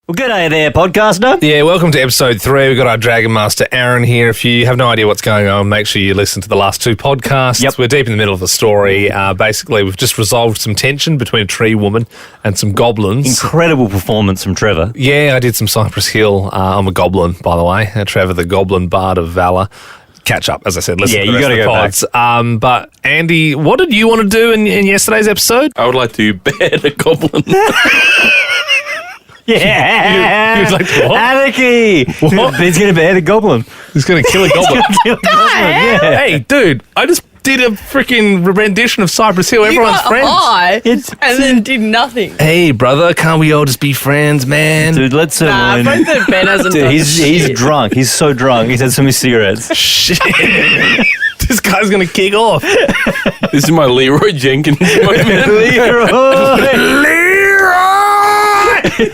Well, g'day there, podcaster. Yeah, welcome to episode 3. We've got our Dragon Master Aaron here. If you have no idea what's going on, make sure you listen to the last 2 podcasts. Yep. We're deep in the middle of the story. Basically, we've just resolved some tension between a tree woman and some goblins. Incredible performance from Trevor. Yeah, I did some Cypress Hill. I'm a goblin, by the way. Trevor, the Goblin Bard of Valor. Catch up, as I said. Listen to the rest of the pods. But Andy, what did you want to do in yesterday's episode? I would like to behead a goblin. Yeah! You'd like to what? Anarchy! What? He's going to behead a goblin. He's going to kill a goblin. Yeah. Hey, dude, I just did a freaking rendition of Cypress Hill. You Everyone's got friends. high It's- and then did nothing. Hey, brother, can't we all just be friends, man? Dude, let's Nah, I think that Ben hasn't Dude, done he's shit. drunk. He's so drunk. He's had so many cigarettes. Shit. This guy's going to kick off. This is my Leroy Jenkins moment. Can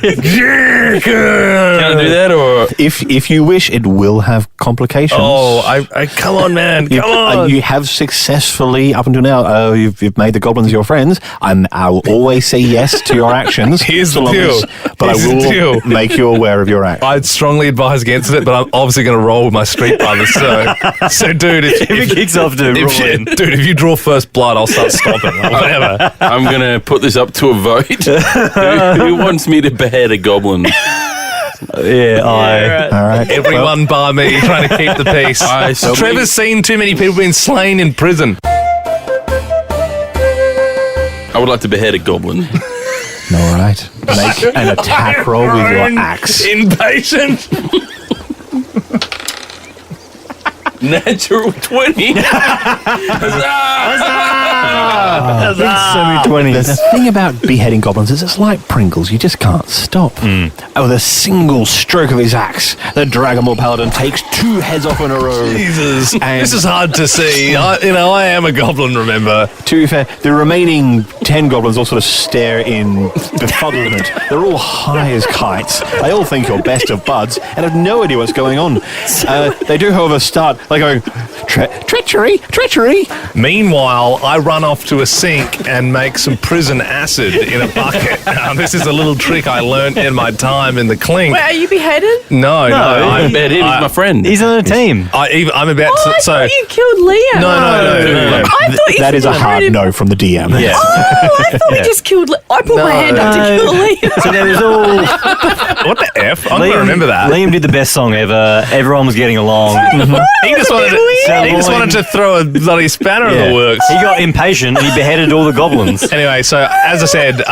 I do that or? If you wish, it will have complications. Oh, I come on, man. Come on. You have successfully, up until now, you've made the goblins your friends. I will always say yes to your actions. Here's so the long deal. but Here's I the will deal. make you aware of your actions. I'd strongly advise against it, but I'm obviously going to roll with my street brothers. So dude, If it kicks off, dude, roll in. dude, if you draw first blood, I'll start stomping or whatever. I'm going to put this up to a vote. Who wants me to behead a goblin? Yeah, right. All right. Everyone bar me, trying to keep the peace. so Trevor's seen too many people being slain in prison. I would like to behead a goblin. All right. Make an attack roll with your axe. Impatient. Natural 20. so many 20s. The thing about beheading goblins is it's like Pringles. You just can't stop. With a single stroke of his axe, the Dragonball Paladin takes 2 heads off in a row. Jesus, And- this is hard to see. I am a goblin, remember? To be fair, the remaining 10 goblins all sort of stare in befuddlement. They're all high as kites. They all think you're best of buds and have no idea what's going on. They do, however, start like going, treachery, treachery. Meanwhile, I run off to a sink and make some prison acid in a bucket. This is a little trick I learned in my time in the clink. Wait, are you beheaded? No, I bet him. He's my friend. He's on a team. I'm about Oh, to. I So thought you killed Liam. no. I thought you That is a hard him. no from the DM. Yeah. Oh, I thought we just killed Liam. I put my hand up to kill Liam. So there was all... What the F? I'm going to remember that. Liam did the best song ever. Everyone was getting along. He just wanted to throw a bloody spanner in the works. He got impatient and he beheaded all the goblins. Anyway, so as I said,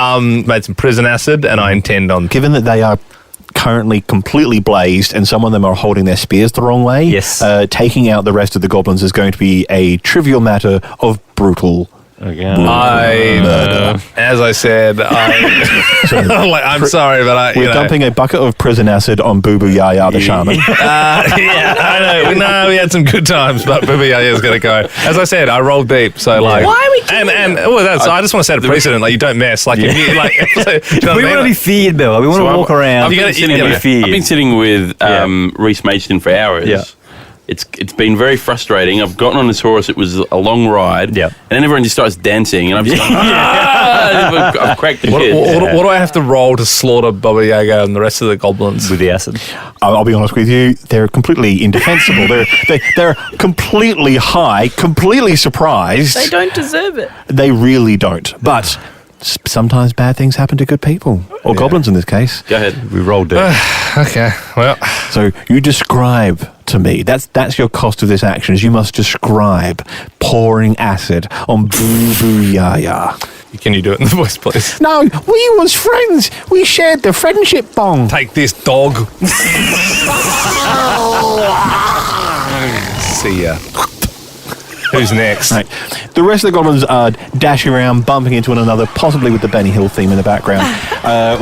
made some prison acid, and I intend on. Given that they are currently completely blazed and some of them are holding their spears the wrong way, Yes. taking out the rest of the goblins is going to be a trivial matter of brutal. As I said, I'm sorry, but We're dumping a bucket of prison acid on Boo Boo Yaya the shaman. Yeah, I know. We had some good times, but Booby is going to go. As I said, I rolled deep, so like. Why are we killing And I just want to set a precedent. Like you don't mess. Like if you like. You know We what I want to mean? be feared, Bill. We want to walk around You gotta- and you be gotta- feared. I've been sitting with Reese Mason for hours. Yeah. It's been very frustrating. I've gotten on this horse. It was a long ride. Yeah. And then everyone just starts dancing, and I'm just going, I've cracked the What kid. do I have to roll to slaughter Baba Yaga and the rest of the goblins? with the acid. I'll be honest with you, they're completely indefensible. They're completely high, completely surprised. They don't deserve it. They really don't. But sometimes bad things happen to good people, or goblins in this case. Go ahead. We rolled it. Okay, well, So you describe to me, that's your cost of this action, is you must describe pouring acid on Boo Boo Yaya. can you do it in the voice, please? No, we was friends. We shared the friendship bond. Take this, dog. See ya. Who's next? Right. The rest of the goblins are dashing around, bumping into one another, possibly with the Benny Hill theme in the background,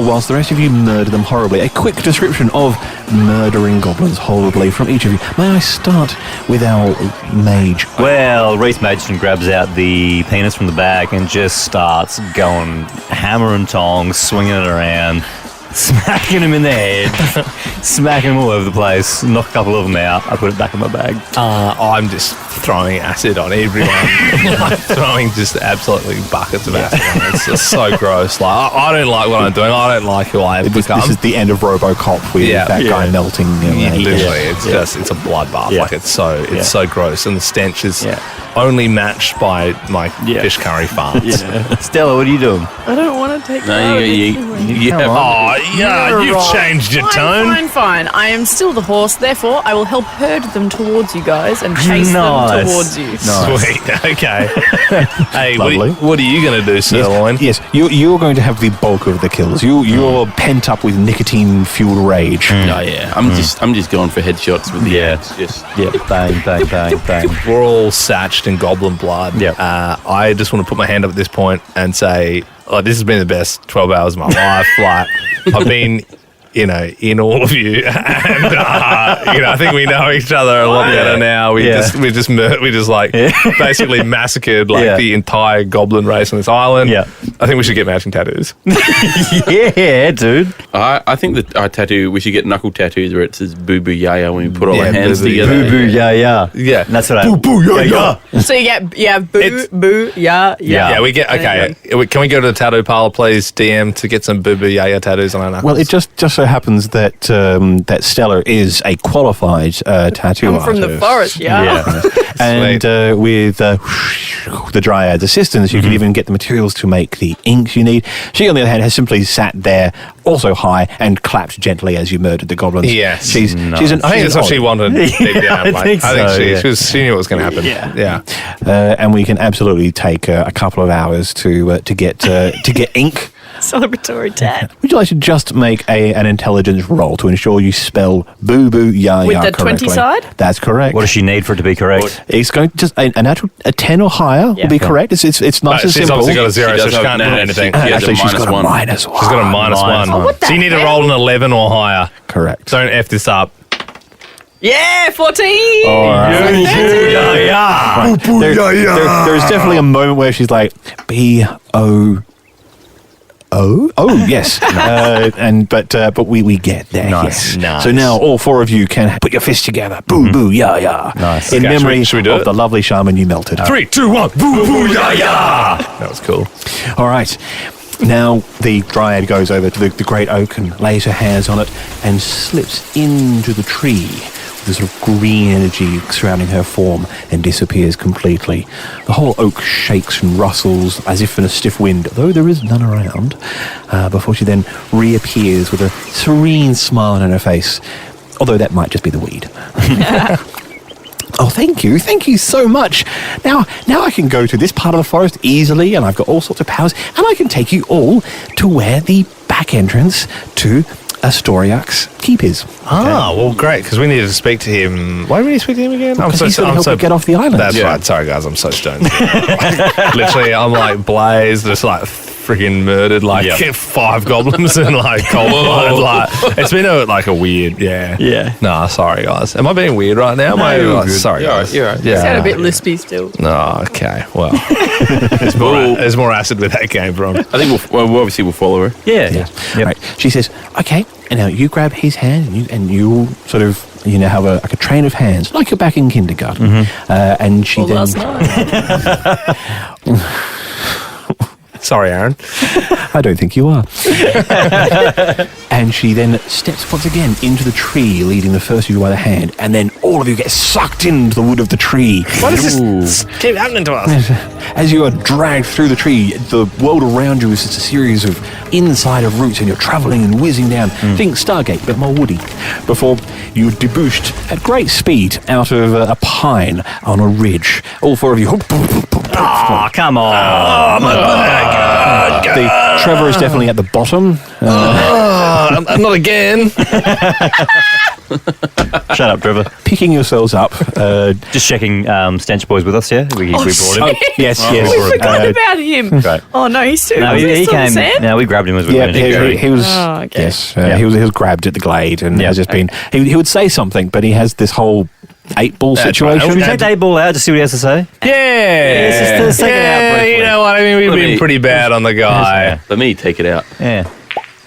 whilst the rest of you murder them horribly. A quick description of murdering goblins horribly from each of you. May I start with our mage? Well, Reese Mason grabs out the penis from the bag and just starts going hammer and tongs, swinging it around. smacking him in the head, smacking him all over the place, knock a couple of them out. I put it back in my bag. I'm just throwing acid on everyone. Like, throwing just absolutely buckets of acid on it. It's just so gross. Like, I don't like what I'm doing. I don't like who I have become. This is the end of RoboCop with that guy melting. Literally, it's a bloodbath. Yeah. Like, it's so gross. And the stench is only matched by my fish curry farms. Stella, what are you doing? I don't want to take No, you have. Oh, yeah, you've changed your tone. Fine. I am still the horse, therefore I will help herd them towards you guys and chase them towards you. Sweet. Okay. Hey, Lovely. what are you going to do, Sirloin? Yes, you're going to have the bulk of the kills. You're pent up with nicotine-fueled rage. Oh yeah, I'm just going for headshots with the axe. Just bang, bang, bang, bang. We're all satched in goblin blood. Yep. I just want to put my hand up at this point and say, this has been the best 12 hours of my life. Like, I've been, in all of you, and I think we know each other a lot better now. We just basically massacred the entire goblin race on this island. Yeah. I think we should get matching tattoos. Yeah, dude. I think that our tattoo, we should get knuckle tattoos where it says boo boo yaya when we put all our hands boo, boo, together. Boo, boo, yeah. Yeah. That's what I... Boo, boo, yeah. So you get boo, boo, yeah. Yeah, we get, okay. Can we go to the tattoo parlor, please, DM, to get some boo boo yaya tattoos on our knuckles? Well, it just so happens that that Stella is a qualified tattoo I'm artist. from the forest, yeah. And with the Dryad's assistance, you can even get the materials to make the inks you need. She, on the other hand, has simply sat there, also high, and clapped gently as you murdered the goblins. Yes. She's I think that's what she wanted deep down. I think she knew what was going to happen. Yeah. And we can absolutely take a couple of hours to get ink. Celebratory tat. Would you like to just make an intelligence roll to ensure you spell boo boo ya With ya the correctly? 20 side? That's correct. What does she need for it to be correct? It's going to just a natural 10 or higher will be correct. It's nice and She's simple. obviously got a 0, She so does she have- can't no, do she- anything. yeah. Actually, she's got a -1. minus one. She's got a minus minus one. one. What the So you need to hell? roll an 11 or higher. Correct. Don't F this up. Yeah, 14. There's definitely a moment where she's like, B-O... Oh yes, but we get there. Nice, yes. nice. So now all four of you can put your fists together. Boo boo ya ya. Nice. In Okay, memory should we do of it? the lovely shaman you melted. 3, 2, 1. Boo, boo, ya, ya. That was cool. All right. Now the Dryad goes over to the great oak and lays her hands on it and slips into the tree. The sort of green energy surrounding her form and disappears completely. The whole oak shakes and rustles as if in a stiff wind, though there is none around, before she then reappears with a serene smile on her face, although that might just be the weed. Oh, thank you so much. Now I can go to this part of the forest easily, and I've got all sorts of powers, and I can take you all to where the back entrance to Astoriak's keep is. Ah, well, great, because we needed to speak to him. Why do we need to speak to him again? Because he's going to help you get off the island. That's right. Sorry, guys, I'm so stoned. Literally, I'm like blazed, just like freaking murdered like 5 goblins and like cold blood. Like, it's been a weird, Yeah. Nah, sorry, guys. Am I being weird right now? Sorry, guys. You're right. Yeah. Sound a bit lispy still. No, okay. Well, there's more acid where that came from. I think we'll follow her. Yeah. Yep. Right. She says, "Okay," and now you grab his hand and you sort of have a train of hands like you're back in kindergarten. And she Well, then last night. Sorry, Aaron. I don't think you are. And she then steps once again into the tree, leading the first of you by the hand, and then all of you get sucked into the wood of the tree. What does this keep happening to us? As you are dragged through the tree, the world around you is just a series of inside of roots, and you're travelling and whizzing down. Think Stargate, but more woody. Before you debouched at great speed out of a pine on a ridge. All 4 of you. Oh, come on. The Trevor is definitely at the bottom. Not again. Shut up, Trevor. Picking yourselves up. Just checking Stench Boy's with us, yeah? We brought him. Yes. We forgot about him. Right. Oh no, he's still. No, was he still in the came. sand? No, we grabbed him as we Yeah, went in. he was. Oh, okay. Yes, he was grabbed at the glade and has just been. He would say something, but he has this whole 8-ball That's situation. Should we take the 8-ball out to see what he has to say? Yeah. It's just the second out briefly. You know what? I mean, we've been pretty bad on the guy. Let me take it out. Yeah.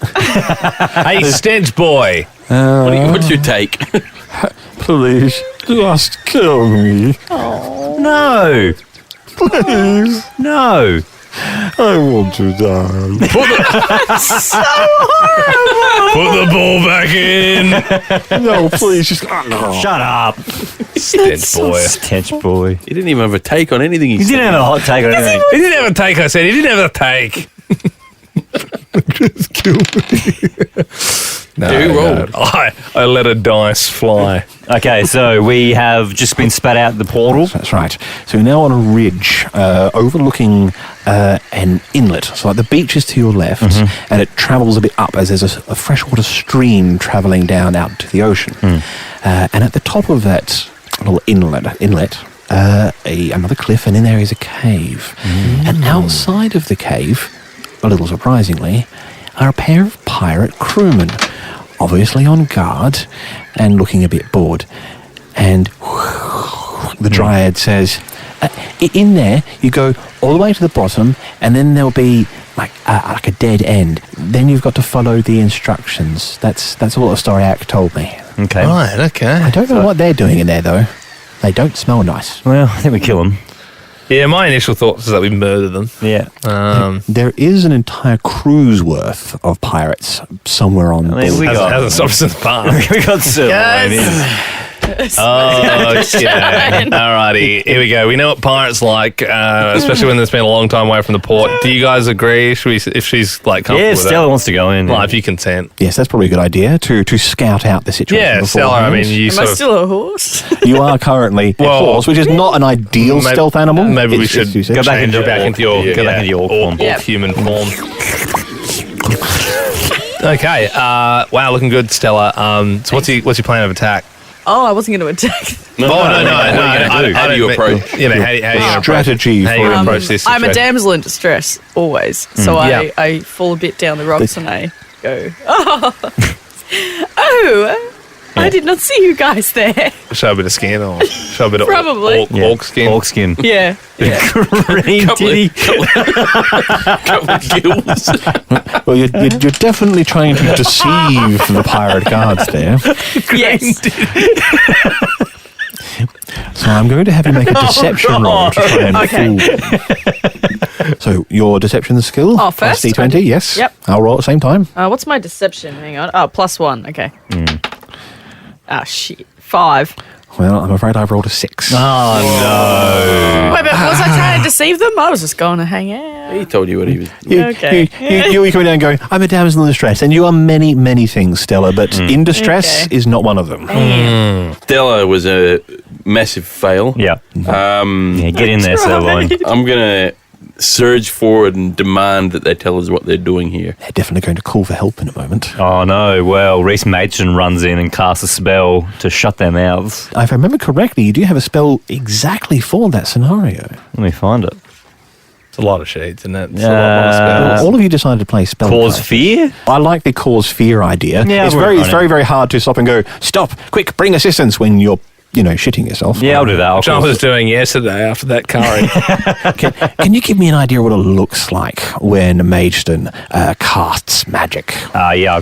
Hey, stench boy. What's your take? Please, just kill me. No. Please, No. I want to die. Put the ball back in. No, please, just... no. Shut up. Stench boy. Stench boy. He didn't even have a take on anything he He said. didn't have a hot take on anything. He didn't have a take, I said. He didn't have a take. Just kill me. No, Do roll. no. I let a dice fly. Okay, so we have just been spat out the portal. That's right. So we're now on a ridge overlooking an inlet. So like the beach is to your left, and it travels a bit up as there's a freshwater stream travelling down out to the ocean. And at the top of that little inlet, another cliff, and in there is a cave. And outside of the cave, a little surprisingly, are a pair of pirate crewmen, obviously on guard and looking a bit bored. And the Dryad says, in there, you go all the way to the bottom, and then there'll be like a dead end. Then you've got to follow the instructions. That's what the story act told me. Okay. Right, okay. I don't know what they're doing in there, though. They don't smell nice. Well, I think we kill him. Yeah, my initial thoughts is that we murder them. Yeah. There is an entire cruise worth of pirates somewhere on I mean, board. we got- Hasn't stopped us in the past. we got sirloin. Oh, okay. Alrighty, here we go. We know what pirates like, especially when they've been a long time away from the port. Do you guys agree? Should we, if she's like comfortable Yeah, with Stella it? wants to go in. Well, if you consent. Yes, that's probably a good idea to scout out the situation. Yeah, Stella, I mean, beforehand. you Am sort I of... still a horse? You are currently Well, a horse, which is not an ideal maybe- stealth animal. Maybe we It's- should it's- go back change into you back orc. into your Yeah. Go back into your orc form. Yep. human form. Okay. Wow, looking good, Stella. So what's your plan of attack? Oh, I wasn't going to attack. No. What are you gonna do? How do you approach? You know, how do you approach? Strategy How do you for approach this I'm a situation? damsel in distress, always. So Yeah. I fall a bit down the rocks and I go, oh, I did not see you guys there. Show a bit of skin or show a bit of Probably. orc skin. Orc skin. Yeah. Green titty. Couple of gills. Well, you're definitely trying to deceive the pirate guards there. Yes. So I'm going to have you make a deception roll to try and Okay. fool them. So your deception skill. Oh, plus first? D20, yes. Yep. I'll roll at the same time. What's my deception? Hang on. Oh, +1. Okay. Ah, shit. 5. Well, I'm afraid I've rolled a 6. Oh, Wait, but was I trying to deceive them? I was just going to hang out. He told you what he was. Okay. You coming down going, I'm a damsel in distress, and you are many, many things, Stella, but in distress Okay. is not one of them. Stella was a massive fail. no. Yeah. Yeah, get in there, sirloin. I'm gonna surge forward and demand that they tell us what they're doing here. They're definitely going to call for help in a moment. Oh, no. Well, Reese Machen runs in and casts a spell to shut their mouths. If I remember correctly, you do have a spell exactly for that scenario. Let me find it. It's a lot of sheets, isn't it? It's a lot of spells. All of you decided to play spell Cause card. fear? I like the cause fear idea. Yeah, it's I'll very, work it's on very, it. very hard to stop and go, stop, quick, bring assistance when you're, shitting yourself. Yeah, I'll do that. I'll Which I cause- was doing yesterday after that curry. Can you give me an idea what it looks like when Mageston casts magic? Yeah, I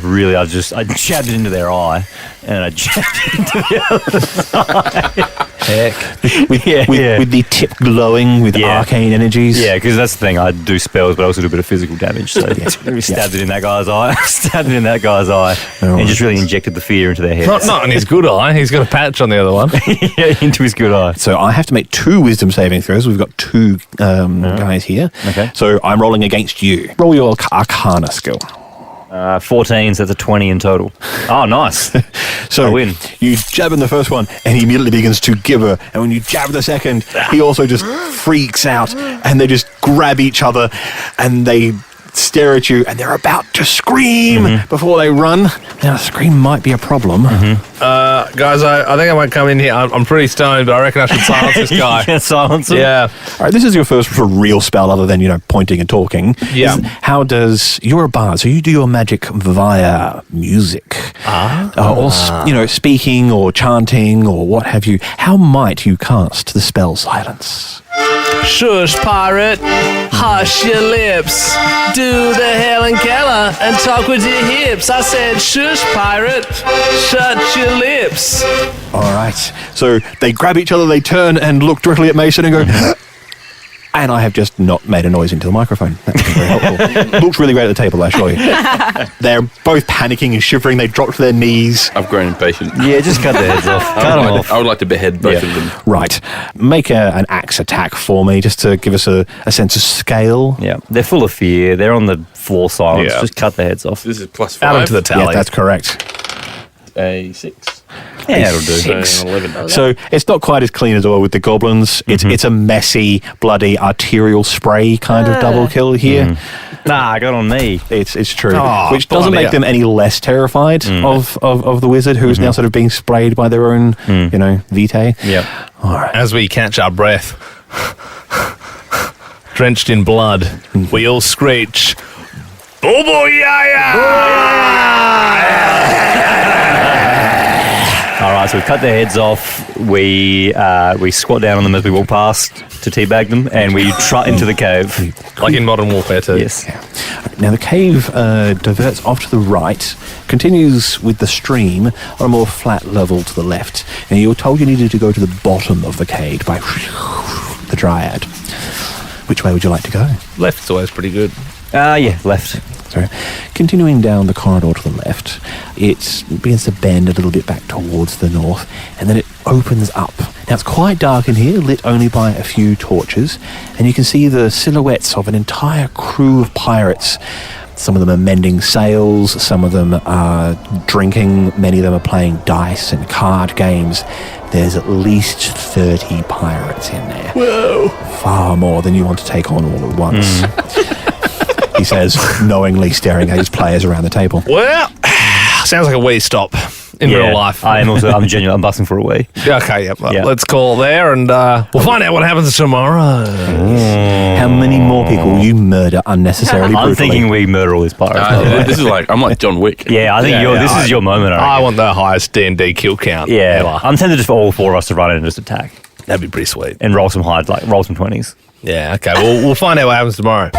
jabbed it into their eye, and I jabbed it into the other Heck. With the tip glowing with Yeah. arcane energies? Yeah, because that's the thing. I do spells, but I also do a bit of physical damage. So we stabbed it in that guy's eye. Stabbed it in that guy's eye, and just really injected the fear into their head. Not in his good eye. He's got a patch on the other one. Yeah, into his good eye. So I have to make 2 wisdom saving throws. We've got 2 guys here. Okay. So I'm rolling against you. Roll your Arcana skill. 14, so that's a 20 in total. Oh, nice. So I win. you jab in the first one, and he immediately begins to gibber. And when you jab the second, he also just freaks out, and they just grab each other, and they stare at you, and they're about to scream before they run. Now, a scream might be a problem. Guys, I think I might come in here. I'm pretty stoned, but I reckon I should silence this guy. Yeah, silence him. Yeah. All right, this is your first sort of real spell other than, pointing and talking. Yeah. How does... You're a bard, so you do your magic via music. Or, speaking or chanting or what have you. How might you cast the spell silence? Shush, pirate. Hush your lips. Do the Helen Keller and talk with your hips. I said, shush, pirate. Shut your lips. All right. So they grab each other, they turn and look directly at Mason and go, and I have just not made a noise into the microphone. That's been very helpful. Looks really great at the table, actually. They're both panicking and shivering. They drop to their knees. I've grown impatient. Yeah, just cut their heads off. Cut them off. I would like to behead both of them. Right. Make an axe attack for me, just to give us a sense of scale. Yeah, they're full of fear. They're on the floor silence. Yeah. Just cut their heads off. This is +5. Add them to the tally. Yeah, that's correct. A 6. Yeah, it'll do. So 11. So it's not quite as clean as well with the goblins. It's a messy, bloody, arterial spray kind of double kill here. Nah, got on me. It's true, Oh, which doesn't bloody make them any less terrified of the wizard, who is now sort of being sprayed by their own, vitae. Yep. All right. As we catch our breath, drenched in blood, we all screech, Bobo All right, so we cut their heads off. We squat down on them as we walk past to teabag them, and we trot into the cave. Like in Modern Warfare 2. Yes. Now the cave diverts off to the right, continues with the stream on a more flat level to the left. And you were told you needed to go to the bottom of the cave by the Dryad. Which way would you like to go? Left's always pretty good. Yeah, left. So, continuing down the corridor to the left, it begins to bend a little bit back towards the north, and then it opens up. Now, it's quite dark in here, lit only by a few torches, and you can see the silhouettes of an entire crew of pirates. Some of them are mending sails, some of them are drinking, many of them are playing dice and card games. There's at least 30 pirates in there. Whoa! Far more than you want to take on all at once. He says, knowingly staring at his players around the table. Well, sounds like a wee stop in real life. I'm busting for a wee. Okay, well, Yeah. let's call there and we'll find out what happens tomorrow. How many more people will you murder unnecessarily I'm brutally? thinking we murder all these pirates. This is I'm like John Wick. Yeah, I think this is your moment. I want the highest D&D kill count Yeah, ever. I'm tempted just for all four of us to run in and just attack That'd be pretty sweet. and roll some 20s. Yeah, okay. We'll find out what happens tomorrow.